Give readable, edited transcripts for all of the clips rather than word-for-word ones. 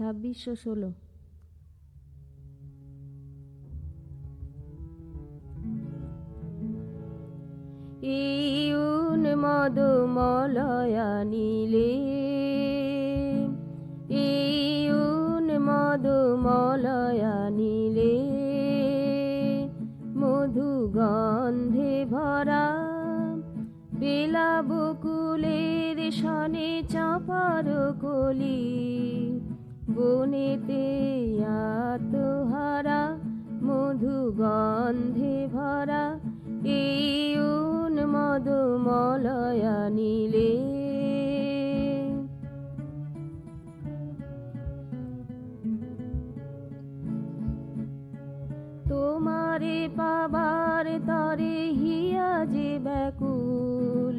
2616। এই উন্মদ মলয়া নীলে, এই উন্মদ মলয়া নীলে, মধু গন্ধে ভরা বেলা বকুলের সনে চাঁপার কলি, বনেতে আত্মহারা মধু গন্ধে ভরা এই উন্মদ মলয়া নীলে। তোমারে পাবার তরে হিয়া যে ব্যাকুল,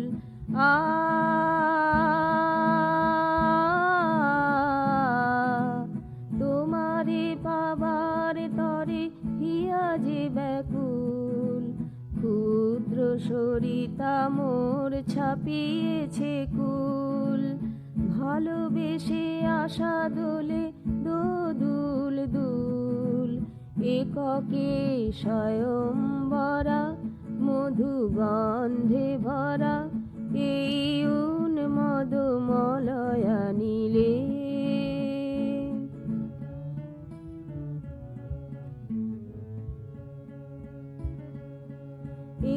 তোমারে পাবার তরে হিয়া যে ব্যাকুল, ক্ষুদ্র সরিতা মোর ছাপিয়েছে কুল, ভালোবেসে আশা দোলে দোদুল দুল, এককে স্বয়ম্বরা মধু গন্ধে ভরা এই উন্মদ মলয়া নীলে।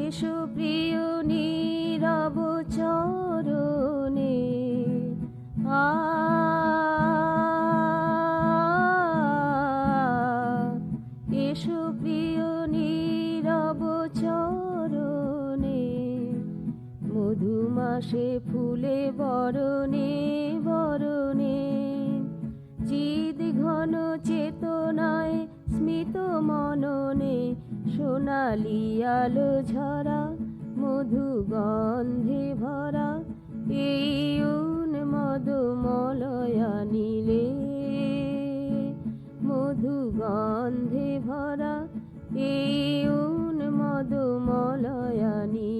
এসো প্রিয় নীরব চরণে, এসো প্রিয় নীরব চরণে, মধুমাসে ফুলে বরণে বরণে, চিদ ঘন চেতনায় স্মিত মননে, সোনালি আলো ঝরা মধু গন্ধে ভরা এই উন্মদ মলয়া নীলে, মধু গন্ধে ভরা এই উন্মদ মলয়া নীলে।